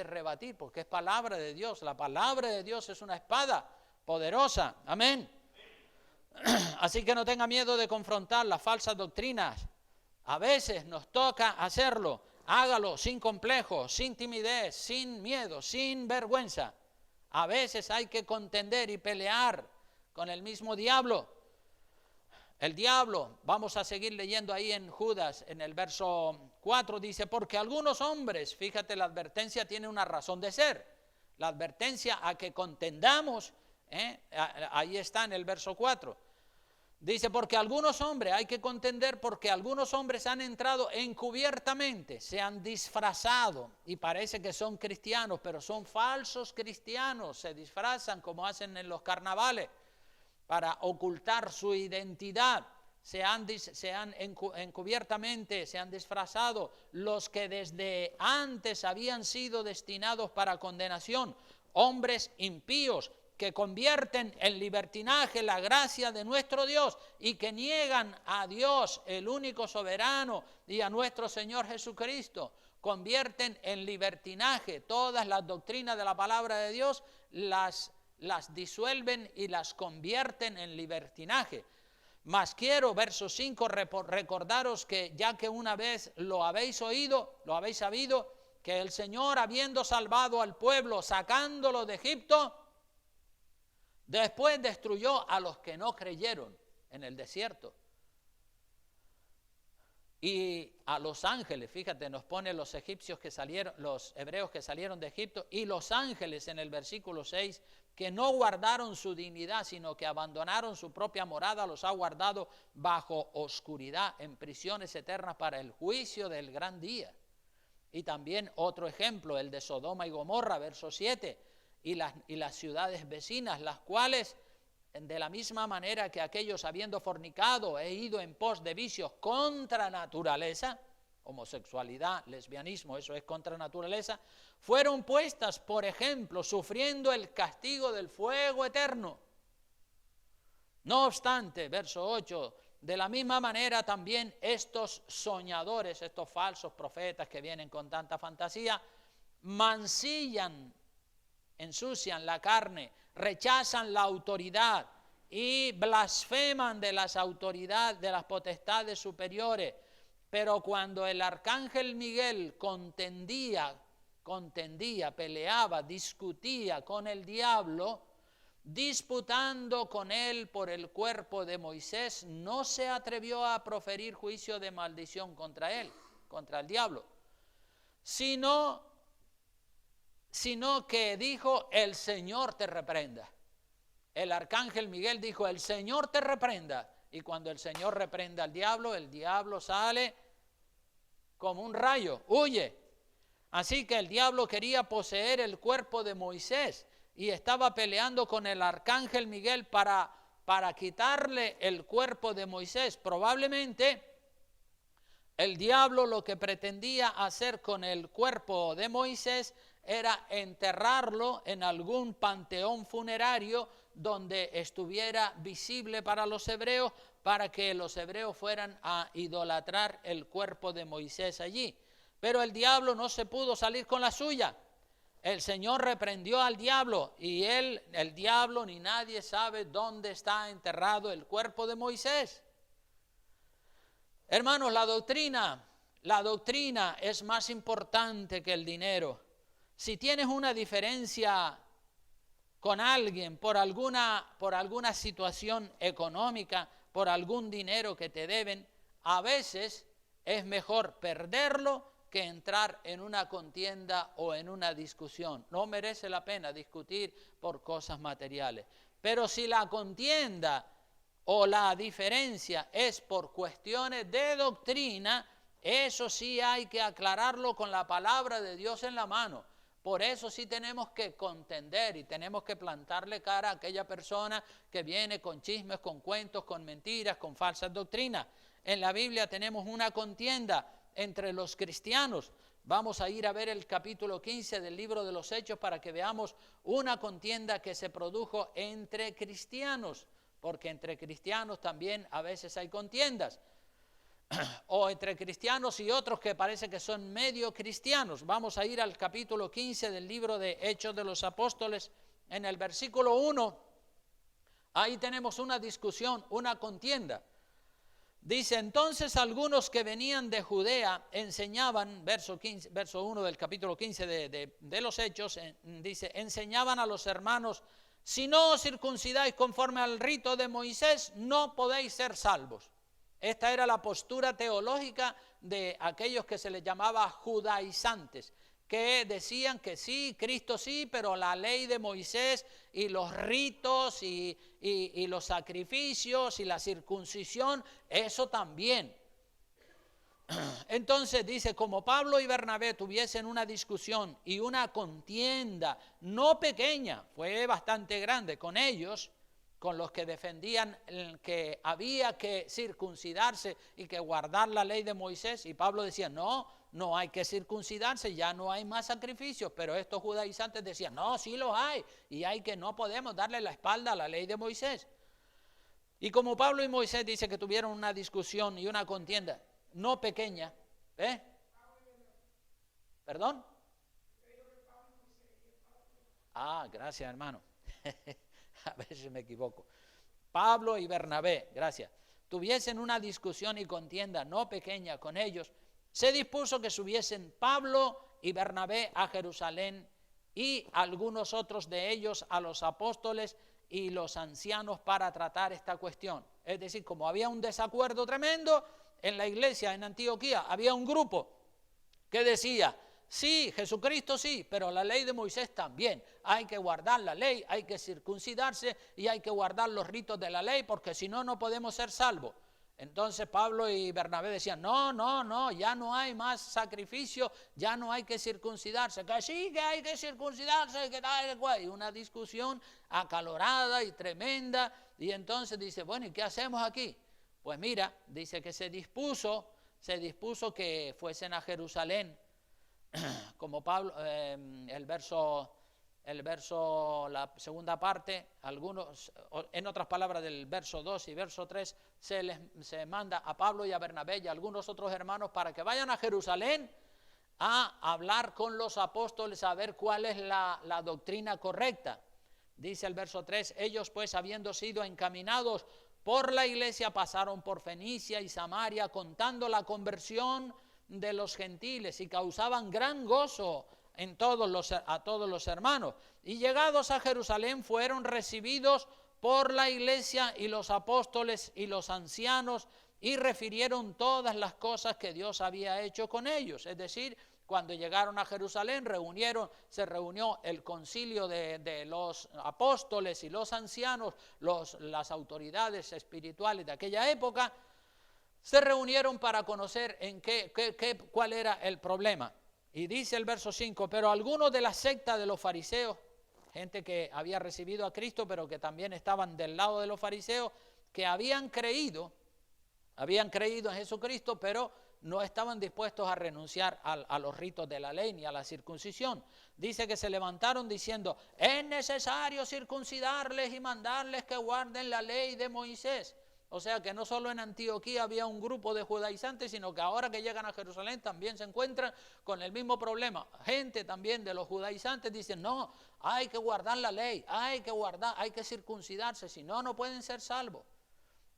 rebatir porque es palabra de Dios. La palabra de Dios es una espada poderosa. Amén. Así que no tenga miedo de confrontar las falsas doctrinas. A veces nos toca hacerlo. Hágalo sin complejo, sin timidez, sin miedo, sin vergüenza. A veces hay que contender y pelear con el mismo diablo. El diablo, vamos a seguir leyendo ahí en Judas, en el verso 4, dice, porque algunos hombres, fíjate, la advertencia tiene una razón de ser. La advertencia a que contendamos, ahí está en el verso 4. Dice, porque algunos hombres, hay que contender porque algunos hombres han entrado encubiertamente, se han disfrazado y parece que son cristianos, pero son falsos cristianos, se disfrazan como hacen en los carnavales para ocultar su identidad, encubiertamente se han disfrazado los que desde antes habían sido destinados para condenación, hombres impíos, que convierten en libertinaje la gracia de nuestro Dios y que niegan a Dios, el único soberano, y a nuestro Señor Jesucristo. Convierten en libertinaje todas las doctrinas de la palabra de Dios, las disuelven y las convierten en libertinaje. Mas quiero, verso 5, recordaros que ya que una vez lo habéis oído, lo habéis sabido, que el Señor, habiendo salvado al pueblo, sacándolo de Egipto, después destruyó a los que no creyeron en el desierto. Y a los ángeles, fíjate, nos pone los egipcios que salieron, los hebreos que salieron de Egipto, y los ángeles en el versículo 6, que no guardaron su dignidad, sino que abandonaron su propia morada, los ha guardado bajo oscuridad, en prisiones eternas para el juicio del gran día. Y también otro ejemplo, el de Sodoma y Gomorra, verso 7, y las ciudades vecinas, las cuales, de la misma manera que aquellos habiendo fornicado e ido en pos de vicios contra naturaleza, homosexualidad, lesbianismo, eso es contra naturaleza, fueron puestas, por ejemplo, sufriendo el castigo del fuego eterno. No obstante, verso 8, de la misma manera también estos soñadores, estos falsos profetas que vienen con tanta fantasía, mancillan, ensucian la carne, rechazan la autoridad y blasfeman de las autoridades, de las potestades superiores. Pero cuando el arcángel Miguel contendía, peleaba, discutía con el diablo, disputando con él por el cuerpo de Moisés, no se atrevió a proferir juicio de maldición contra él, contra el diablo, sino que dijo, el Señor te reprenda. El arcángel Miguel dijo, el Señor te reprenda. Y cuando el Señor reprenda al diablo, el diablo sale como un rayo, huye. Así que el diablo quería poseer el cuerpo de Moisés y estaba peleando con el arcángel Miguel para quitarle el cuerpo de Moisés. Probablemente el diablo lo que pretendía hacer con el cuerpo de Moisés era enterrarlo en algún panteón funerario donde estuviera visible para los hebreos, para que los hebreos fueran a idolatrar el cuerpo de Moisés allí. Pero el diablo no se pudo salir con la suya. El Señor reprendió al diablo y el diablo ni nadie sabe dónde está enterrado el cuerpo de Moisés. Hermanos, la doctrina es más importante que el dinero. Si tienes una diferencia con alguien por alguna situación económica, por algún dinero que te deben, a veces es mejor perderlo que entrar en una contienda o en una discusión. No merece la pena discutir por cosas materiales. Pero si la contienda o la diferencia es por cuestiones de doctrina, eso sí hay que aclararlo con la palabra de Dios en la mano. Por eso sí tenemos que contender y tenemos que plantarle cara a aquella persona que viene con chismes, con cuentos, con mentiras, con falsas doctrinas. En la Biblia tenemos una contienda entre los cristianos. Vamos a ir a ver el capítulo 15 del libro de los Hechos para que veamos una contienda que se produjo entre cristianos, porque entre cristianos también a veces hay contiendas. o entre cristianos y otros que parece que son medio cristianos. Vamos a ir al capítulo 15 del libro de Hechos de los Apóstoles, en el versículo 1, ahí tenemos una discusión, una contienda. Dice, entonces algunos que venían de Judea enseñaban, verso 1 del capítulo 15 de los Hechos, dice, enseñaban a los hermanos, si no os circuncidáis conforme al rito de Moisés, no podéis ser salvos. Esta era la postura teológica de aquellos que se les llamaba judaizantes, que decían que sí, Cristo sí, pero la ley de Moisés y los ritos y los sacrificios y la circuncisión, eso también. Entonces dice, como Pablo y Bernabé tuviesen una discusión y una contienda no pequeña, fue bastante grande con ellos, con los que defendían que había que circuncidarse y que guardar la ley de Moisés, y Pablo decía, no hay que circuncidarse, ya no hay más sacrificios, pero estos judaizantes decían, no, sí los hay, y no podemos darle la espalda a la ley de Moisés. Y como Pablo y Moisés dice que tuvieron una discusión y una contienda no pequeña, ¿Perdón? Gracias, hermano. A veces me equivoco. Pablo y Bernabé, gracias, tuviesen una discusión y contienda no pequeña con ellos, se dispuso que subiesen Pablo y Bernabé a Jerusalén y algunos otros de ellos a los apóstoles y los ancianos para tratar esta cuestión. Es decir, como había un desacuerdo tremendo en la iglesia en Antioquía, había un grupo que decía, sí, Jesucristo sí, pero la ley de Moisés también. Hay que guardar la ley, hay que circuncidarse y hay que guardar los ritos de la ley, porque si no, no podemos ser salvos. Entonces Pablo y Bernabé decían, no, ya no hay más sacrificio, ya no hay que circuncidarse, que sí que hay que circuncidarse, que tal, que cual. Y una discusión acalorada y tremenda, y entonces dice, bueno, ¿y qué hacemos aquí? Pues mira, dice que se dispuso que fuesen a Jerusalén, como Pablo, la segunda parte, algunos, en otras palabras del verso 2 y verso 3, se manda a Pablo y a Bernabé y a algunos otros hermanos para que vayan a Jerusalén a hablar con los apóstoles, a ver cuál es la doctrina correcta. Dice el verso 3, ellos pues habiendo sido encaminados por la iglesia pasaron por Fenicia y Samaria contando la conversión de los gentiles y causaban gran gozo a todos los hermanos. Y llegados a Jerusalén fueron recibidos por la iglesia y los apóstoles y los ancianos y refirieron todas las cosas que Dios había hecho con ellos. Es decir, cuando llegaron a Jerusalén se reunió el concilio de los apóstoles y los ancianos, las autoridades espirituales de aquella época, se reunieron para conocer cuál era el problema. Y dice el verso 5, pero algunos de la secta de los fariseos, gente que había recibido a Cristo, pero que también estaban del lado de los fariseos, que habían creído en Jesucristo, pero no estaban dispuestos a renunciar a los ritos de la ley ni a la circuncisión. Dice que se levantaron diciendo, es necesario circuncidarles y mandarles que guarden la ley de Moisés. O sea que no solo en Antioquía había un grupo de judaizantes, sino que ahora que llegan a Jerusalén también se encuentran con el mismo problema. Gente también de los judaizantes dicen, no, hay que guardar la ley, hay que circuncidarse, si no, no pueden ser salvos.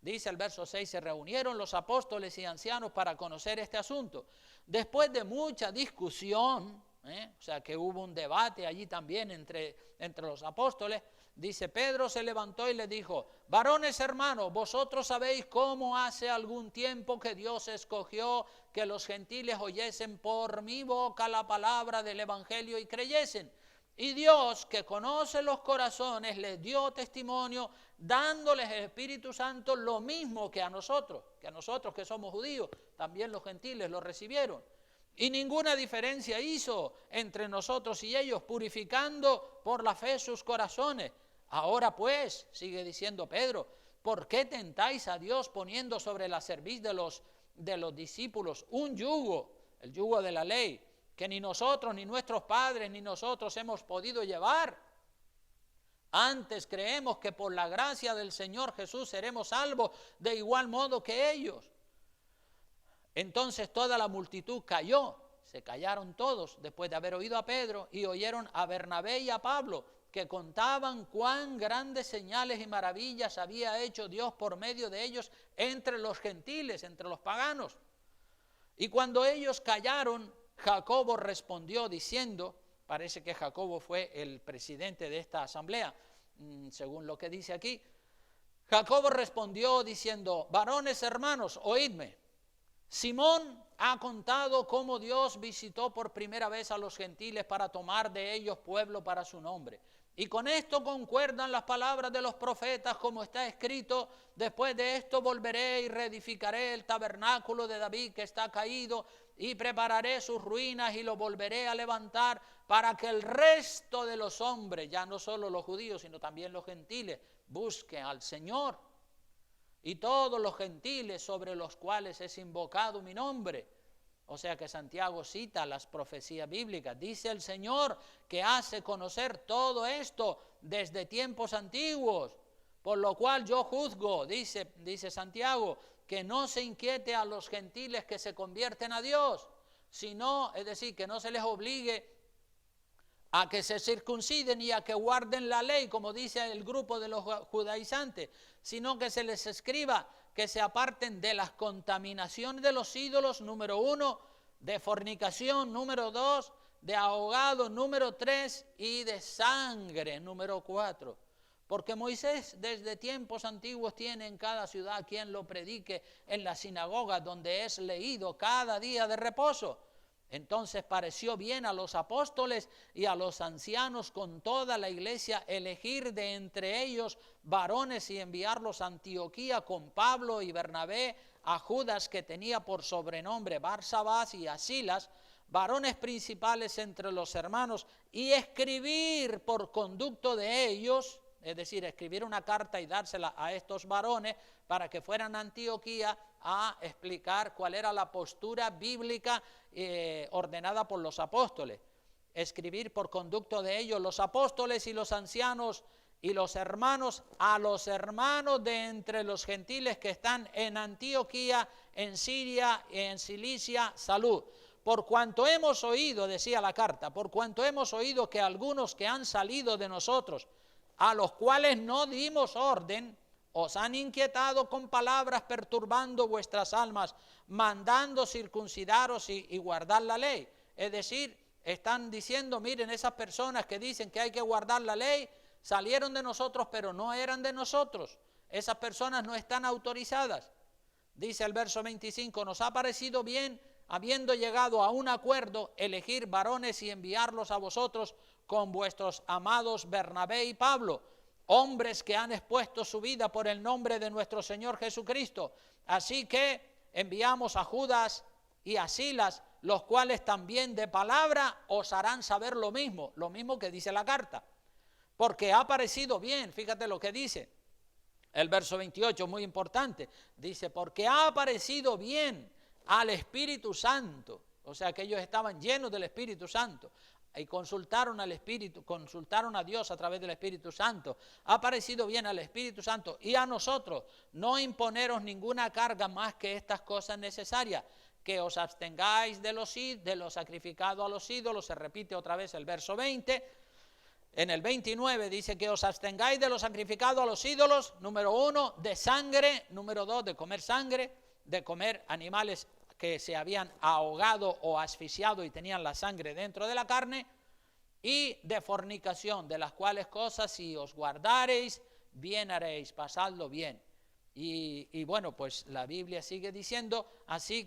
Dice el verso 6, se reunieron los apóstoles y ancianos para conocer este asunto. Después de mucha discusión, o sea que hubo un debate allí también entre los apóstoles, dice, Pedro se levantó y le dijo, varones hermanos, vosotros sabéis cómo hace algún tiempo que Dios escogió que los gentiles oyesen por mi boca la palabra del evangelio y creyesen. Y Dios, que conoce los corazones, les dio testimonio, dándoles el Espíritu Santo lo mismo que a nosotros que somos judíos, también los gentiles lo recibieron. Y ninguna diferencia hizo entre nosotros y ellos, purificando por la fe sus corazones. Ahora pues, sigue diciendo Pedro, ¿por qué tentáis a Dios poniendo sobre la cerviz de los discípulos un yugo, el yugo de la ley, que ni nosotros, ni nuestros padres, ni nosotros hemos podido llevar? Antes creemos que por la gracia del Señor Jesús seremos salvos de igual modo que ellos. Entonces toda la multitud cayó, se callaron todos después de haber oído a Pedro y oyeron a Bernabé y a Pablo, que contaban cuán grandes señales y maravillas había hecho Dios por medio de ellos entre los gentiles, entre los paganos. Y cuando ellos callaron, Jacobo respondió diciendo, parece que Jacobo fue el presidente de esta asamblea, según lo que dice aquí, Jacobo respondió diciendo, varones hermanos, oídme. Simón ha contado cómo Dios visitó por primera vez a los gentiles para tomar de ellos pueblo para su nombre. Y con esto concuerdan las palabras de los profetas, como está escrito, después de esto volveré y reedificaré el tabernáculo de David que está caído, y prepararé sus ruinas y lo volveré a levantar para que el resto de los hombres, ya no solo los judíos, sino también los gentiles, busquen al Señor. Y todos los gentiles sobre los cuales es invocado mi nombre. O sea que Santiago cita las profecías bíblicas. Dice el Señor que hace conocer todo esto desde tiempos antiguos. Por lo cual yo juzgo, dice Santiago, que no se inquiete a los gentiles que se convierten a Dios, sino, es decir, que no se les obligue a que se circunciden y a que guarden la ley, como dice el grupo de los judaizantes, sino que se les escriba que se aparten de las contaminaciones de los ídolos, número 1, de fornicación, número 2, de ahogado, número 3, y de sangre, número 4. Porque Moisés desde tiempos antiguos tiene en cada ciudad quien lo predique en la sinagoga, donde es leído cada día de reposo. Entonces pareció bien a los apóstoles y a los ancianos con toda la iglesia elegir de entre ellos varones y enviarlos a Antioquía con Pablo y Bernabé, a Judas que tenía por sobrenombre Barsabás y a Silas, varones principales entre los hermanos, y escribir por conducto de ellos, es decir, escribir una carta y dársela a estos varones para que fueran a Antioquía a explicar cuál era la postura bíblica ordenada por los apóstoles. Escribir por conducto de ellos los apóstoles y los ancianos y los hermanos a los hermanos de entre los gentiles que están en Antioquía, en Siria y en Cilicia, salud. Por cuanto hemos oído, decía la carta, por cuanto hemos oído que algunos que han salido de nosotros, a los cuales no dimos orden, os han inquietado con palabras perturbando vuestras almas, mandando circuncidaros y guardar la ley. Es decir, están diciendo, miren, esas personas que dicen que hay que guardar la ley, salieron de nosotros pero no eran de nosotros. Esas personas no están autorizadas. Dice el verso 25, nos ha parecido bien, habiendo llegado a un acuerdo, elegir varones y enviarlos a vosotros con vuestros amados Bernabé y Pablo, hombres que han expuesto su vida por el nombre de nuestro Señor Jesucristo. Así que enviamos a Judas y a Silas, los cuales también de palabra os harán saber lo mismo que dice la carta. Porque ha parecido bien, fíjate lo que dice, el verso 28, muy importante, dice, porque ha parecido bien al Espíritu Santo, o sea que ellos estaban llenos del Espíritu Santo, y consultaron al Espíritu, consultaron a Dios a través del Espíritu Santo. Ha parecido bien al Espíritu Santo y a nosotros no imponeros ninguna carga más que estas cosas necesarias, que os abstengáis de lo sacrificado a los ídolos. Se repite otra vez el verso 20. En el 29 dice que os abstengáis de lo sacrificado a los ídolos, número 1, de sangre, número 2, de comer sangre, de comer animales que se habían ahogado o asfixiado y tenían la sangre dentro de la carne, y de fornicación, de las cuales cosas si os guardareis, bien haréis, pasadlo bien. Y bueno, pues la Biblia sigue diciendo, así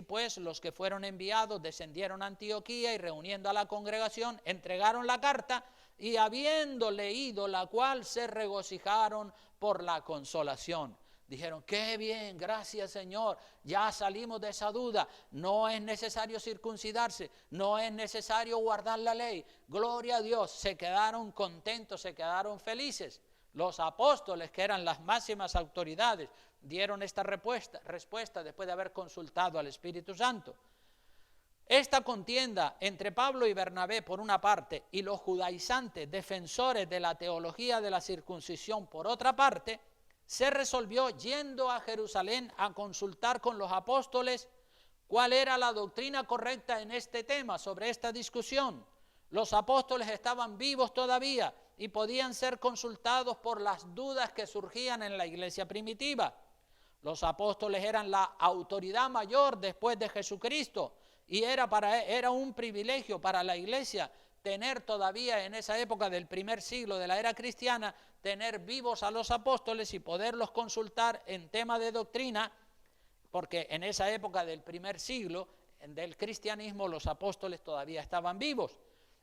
pues los que fueron enviados descendieron a Antioquía y reuniendo a la congregación, entregaron la carta y habiendo leído la cual se regocijaron por la consolación. Dijeron, qué bien, gracias Señor, ya salimos de esa duda, no es necesario circuncidarse, no es necesario guardar la ley, gloria a Dios. Se quedaron contentos, se quedaron felices. Los apóstoles, que eran las máximas autoridades, dieron esta respuesta después de haber consultado al Espíritu Santo. Esta contienda entre Pablo y Bernabé por una parte y los judaizantes, defensores de la teología de la circuncisión por otra parte, se resolvió yendo a Jerusalén a consultar con los apóstoles ¿Cuál era la doctrina correcta en este tema, sobre esta discusión? Los apóstoles estaban vivos todavía y podían ser consultados por las dudas que surgían en la iglesia primitiva. Los apóstoles eran la autoridad mayor después de Jesucristo y era un privilegio para la iglesia tener todavía en esa época del primer siglo de la era cristiana, tener vivos a los apóstoles y poderlos consultar en tema de doctrina, porque en esa época del primer siglo del cristianismo los apóstoles todavía estaban vivos.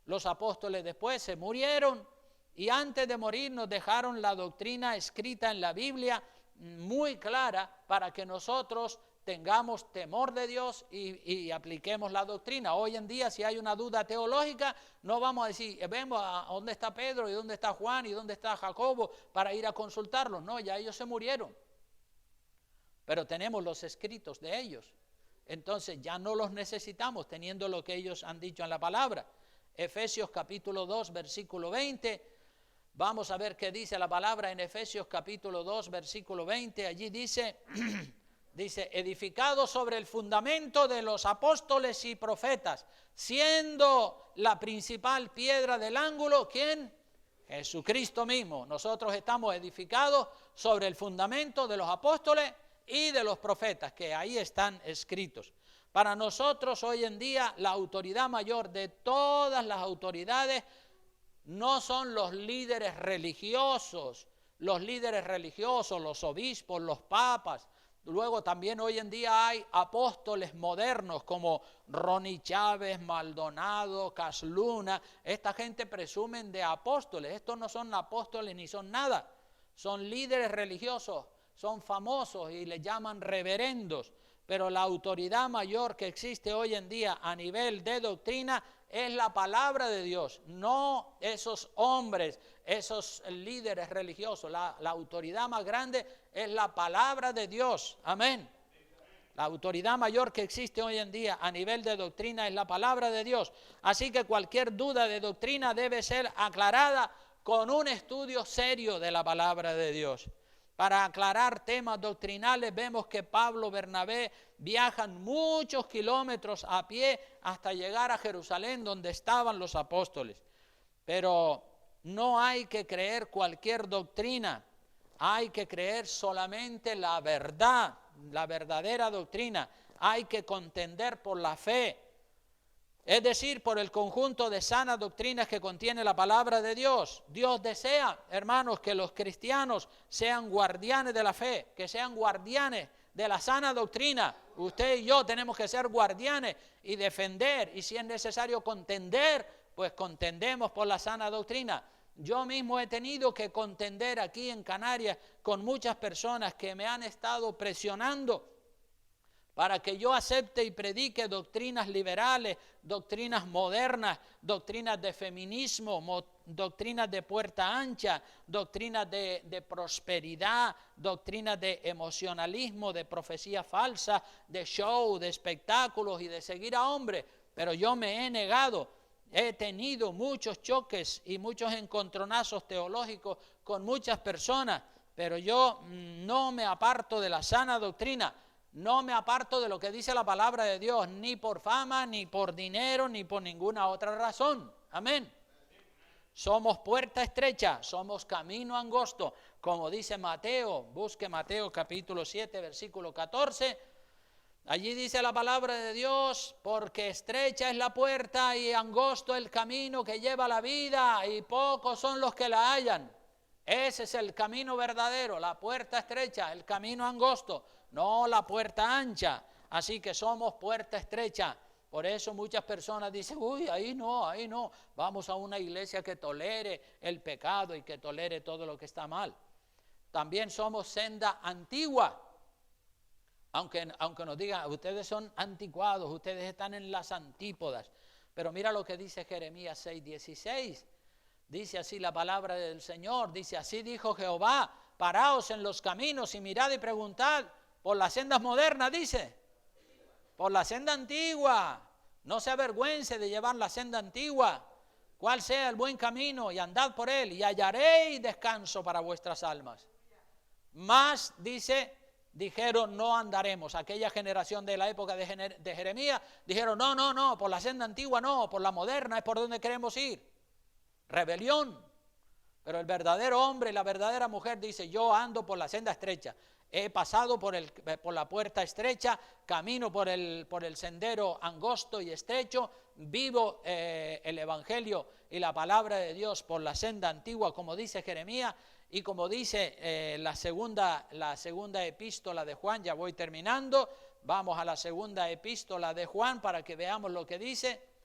Los apóstoles después se murieron y antes de morir nos dejaron la doctrina escrita en la Biblia muy clara para que nosotros tengamos temor de Dios y apliquemos la doctrina. Hoy en día, si hay una duda teológica, no vamos a decir, vemos a dónde está Pedro y dónde está Juan y dónde está Jacobo para ir a consultarlos. No, ya ellos se murieron. Pero tenemos los escritos de ellos. Entonces ya no los necesitamos teniendo lo que ellos han dicho en la palabra. Efesios capítulo 2, versículo 20. Vamos a ver qué dice la palabra en Efesios capítulo 2, versículo 20. Allí dice, edificado sobre el fundamento de los apóstoles y profetas, siendo la principal piedra del ángulo, ¿quién? Jesucristo mismo. Nosotros estamos edificados sobre el fundamento de los apóstoles y de los profetas, que ahí están escritos. Para nosotros hoy en día la autoridad mayor de todas las autoridades no son los líderes religiosos, los obispos, los papas. Luego también hoy en día hay apóstoles modernos como Ronnie Chávez, Maldonado, Casluna. Esta gente presumen de apóstoles. Estos no son apóstoles ni son nada. Son líderes religiosos, son famosos y les llaman reverendos. Pero la autoridad mayor que existe hoy en día a nivel de doctrina es la palabra de Dios, no esos hombres, esos líderes religiosos. La autoridad más grande es la palabra de Dios. Amén. La autoridad mayor que existe hoy en día a nivel de doctrina es la palabra de Dios. Así que cualquier duda de doctrina debe ser aclarada con un estudio serio de la palabra de Dios. Para aclarar temas doctrinales vemos que Pablo, Bernabé viajan muchos kilómetros a pie hasta llegar a Jerusalén donde estaban los apóstoles. Pero no hay que creer cualquier doctrina, hay que creer solamente la verdad, la verdadera doctrina. Hay que contender por la fe, es decir, por el conjunto de sanas doctrinas que contiene la palabra de Dios. Dios desea, hermanos, que los cristianos sean guardianes de la fe, que sean guardianes de la sana doctrina. Usted y yo tenemos que ser guardianes y defender, y si es necesario contender, pues contendemos por la sana doctrina. Yo mismo he tenido que contender aquí en Canarias con muchas personas que me han estado presionando para que yo acepte y predique doctrinas liberales, doctrinas modernas, doctrinas de feminismo, doctrinas de puerta ancha, doctrinas de prosperidad, doctrinas de emocionalismo, de profecía falsa, de show, de espectáculos y de seguir a hombres. Pero yo me he negado, he tenido muchos choques y muchos encontronazos teológicos con muchas personas, pero yo no me aparto de la sana doctrina. No me aparto de lo que dice la palabra de Dios, ni por fama, ni por dinero, ni por ninguna otra razón. Amén. Somos puerta estrecha, somos camino angosto, como dice Mateo. Busque Mateo capítulo 7, versículo 14. Allí dice la palabra de Dios, porque estrecha es la puerta y angosto el camino que lleva a la vida, y pocos son los que la hallan. Ese es el camino verdadero, la puerta estrecha, el camino angosto, no la puerta ancha. Así que somos puerta estrecha. Por eso muchas personas dicen, uy, ahí no, vamos a una iglesia que tolere el pecado y que tolere todo lo que está mal. También somos senda antigua. Aunque nos digan, ustedes son anticuados, ustedes están en las antípodas. Pero mira lo que dice Jeremías 6:16. Dice así la palabra del Señor, dice así dijo Jehová, paraos en los caminos y mirad y preguntad por las sendas modernas, dice, por la senda antigua, no se avergüence de llevar la senda antigua, cuál sea el buen camino y andad por él y hallaréis descanso para vuestras almas. Más dice, dijeron no andaremos. Aquella generación de la época de Jeremías dijeron no, por la senda antigua no, por la moderna es por donde queremos ir. Rebelión. Pero el verdadero hombre y la verdadera mujer dice, yo ando por la senda estrecha. He pasado por la puerta estrecha, camino por el sendero angosto y estrecho, vivo el Evangelio y la palabra de Dios por la senda antigua, como dice Jeremías, y como dice la segunda epístola de Juan. Ya voy terminando, vamos a la segunda epístola de Juan para que veamos lo que dice.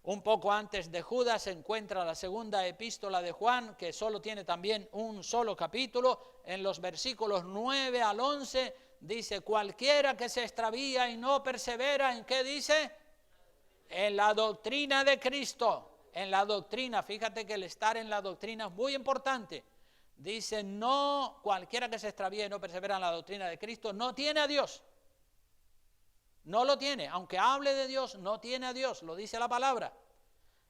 Un poco antes de Judas se encuentra la segunda epístola de Juan, que solo tiene también un solo capítulo. En los versículos 9 al 11 dice, cualquiera que se extravía y no persevera, ¿en qué dice? En la doctrina de Cristo. En la doctrina, fíjate que el estar en la doctrina es muy importante. Dice, no, cualquiera que se extravía y no persevera en la doctrina de Cristo, no tiene a Dios. No lo tiene, aunque hable de Dios, no tiene a Dios, lo dice la palabra.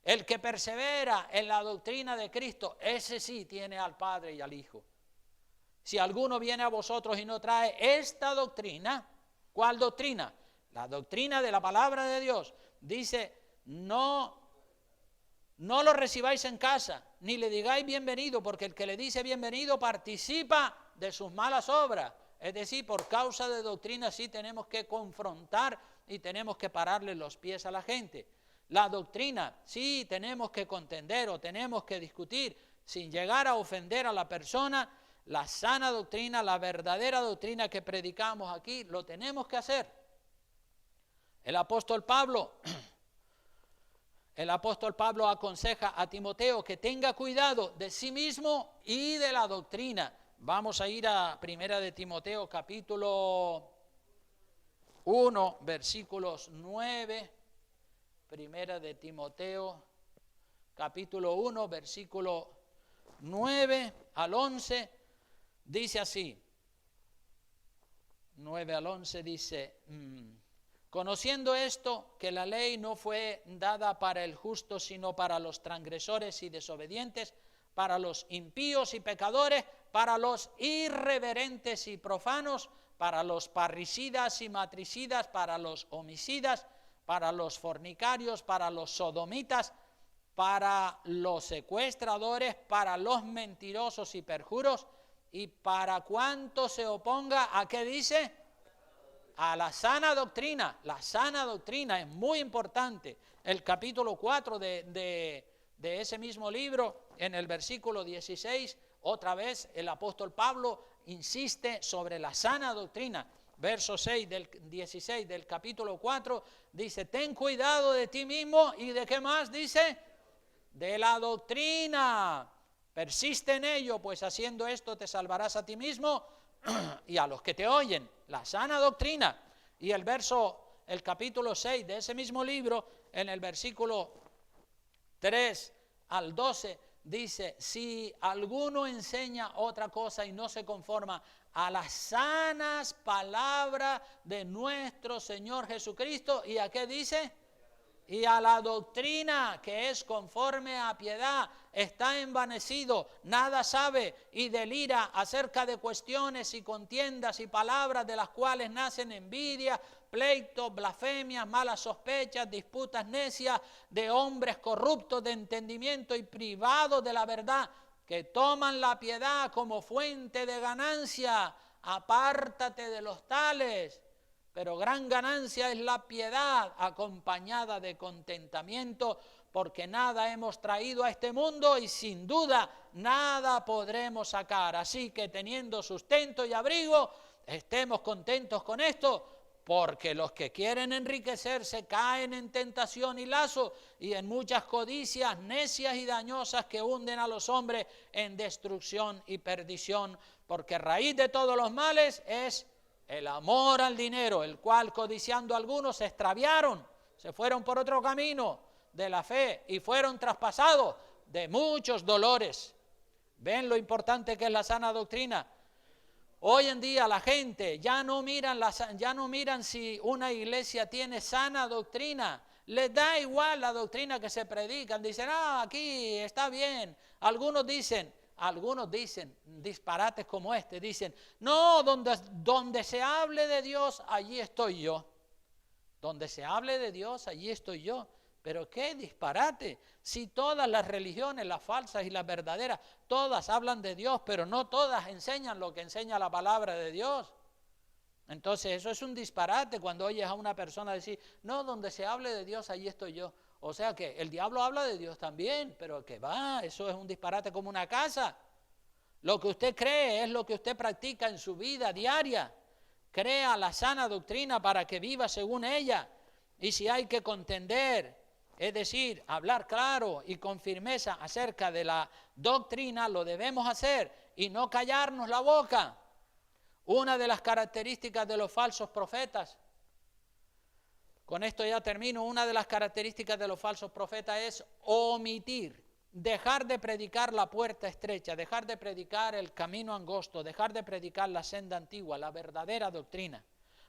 El que persevera en la doctrina de Cristo, ese sí tiene al Padre y al Hijo. Si alguno viene a vosotros y no trae esta doctrina, ¿cuál doctrina? La doctrina de la palabra de Dios. Dice, no lo recibáis en casa, ni le digáis bienvenido, porque el que le dice bienvenido participa de sus malas obras. Es decir, por causa de doctrina sí tenemos que confrontar y tenemos que pararle los pies a la gente. La doctrina sí tenemos que contender o tenemos que discutir sin llegar a ofender a la persona. La sana doctrina, la verdadera doctrina que predicamos aquí, lo tenemos que hacer. El apóstol Pablo aconseja a Timoteo que tenga cuidado de sí mismo y de la doctrina. Vamos a ir a Primera de Timoteo, capítulo 1, versículos 9. Primera de Timoteo, capítulo 1, versículo 9 al 11, dice así. 9 al 11 dice, conociendo esto, que la ley no fue dada para el justo, sino para los transgresores y desobedientes, para los impíos y pecadores, para los irreverentes y profanos, para los parricidas y matricidas, para los homicidas, para los fornicarios, para los sodomitas, para los secuestradores, para los mentirosos y perjuros, y para cuanto se oponga, ¿a qué dice? A la sana doctrina. La sana doctrina es muy importante. El capítulo 4 de ese mismo libro, en el versículo 16, otra vez el apóstol Pablo insiste sobre la sana doctrina. Verso 6 del 16 del capítulo 4 dice, ten cuidado de ti mismo y de qué más dice, de la doctrina. Persiste en ello, pues haciendo esto te salvarás a ti mismo y a los que te oyen. La sana doctrina. Y el capítulo 6 de ese mismo libro, en el versículo 3 al 12, dice, si alguno enseña otra cosa y no se conforma a las sanas palabras de nuestro Señor Jesucristo, ¿y a qué dice? Y a la doctrina que es conforme a piedad, está envanecido, nada sabe y delira acerca de cuestiones y contiendas y palabras de las cuales nacen envidia, pleitos, blasfemias, malas sospechas, disputas necias de hombres corruptos de entendimiento y privados de la verdad, que toman la piedad como fuente de ganancia. Apártate de los tales. Pero gran ganancia es la piedad acompañada de contentamiento, porque nada hemos traído a este mundo y sin duda nada podremos sacar. Así que teniendo sustento y abrigo, estemos contentos con esto, porque los que quieren enriquecerse caen en tentación y lazo y en muchas codicias necias y dañosas que hunden a los hombres en destrucción y perdición, porque raíz de todos los males es el amor al dinero, el cual codiciando algunos se extraviaron, se fueron por otro camino de la fe y fueron traspasados de muchos dolores. ¿Ven lo importante que es la sana doctrina? Hoy en día la gente ya no miran si una iglesia tiene sana doctrina. Les da igual la doctrina que se predican. Dicen, aquí está bien. Algunos dicen, algunos dicen disparates como este, dicen, no, donde se hable de Dios, allí estoy yo. Donde se hable de Dios, allí estoy yo. Pero qué disparate, si todas las religiones, las falsas y las verdaderas, todas hablan de Dios, pero no todas enseñan lo que enseña la palabra de Dios. Entonces eso es un disparate cuando oyes a una persona decir, no, donde se hable de Dios, allí estoy yo. O sea que el diablo habla de Dios también, pero que va, eso es un disparate como una casa. Lo que usted cree es lo que usted practica en su vida diaria. Crea la sana doctrina para que viva según ella. Y si hay que contender, es decir, hablar claro y con firmeza acerca de la doctrina, lo debemos hacer y no callarnos la boca. Una de las características de los falsos profetas, con esto ya termino, una de las características de los falsos profetas es omitir, dejar de predicar la puerta estrecha, dejar de predicar el camino angosto, dejar de predicar la senda antigua, la verdadera doctrina.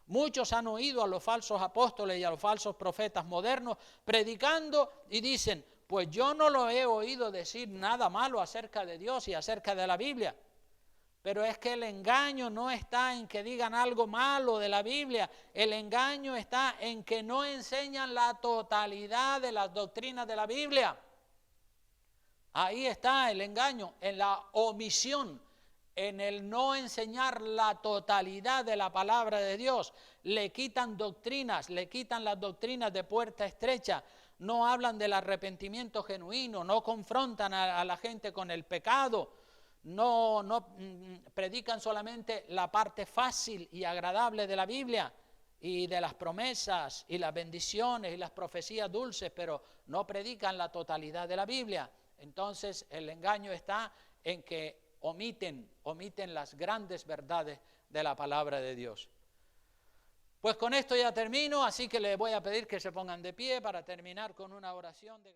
Muchos han oído a los falsos apóstoles y a los falsos profetas modernos predicando y dicen, pues yo no lo he oído decir nada malo acerca de Dios y acerca de la Biblia. Pero es que el engaño no está en que digan algo malo de la Biblia, el engaño está en que no enseñan la totalidad de las doctrinas de la Biblia. Ahí está el engaño, en la omisión, en el no enseñar la totalidad de la palabra de Dios. Le quitan doctrinas, le quitan las doctrinas de puerta estrecha, no hablan del arrepentimiento genuino, no confrontan a la gente con el pecado. No predican solamente la parte fácil y agradable de la Biblia y de las promesas y las bendiciones y las profecías dulces, pero no predican la totalidad de la Biblia. Entonces el engaño está en que omiten las grandes verdades de la palabra de Dios. Pues con esto ya termino, así que les voy a pedir que se pongan de pie para terminar con una oración de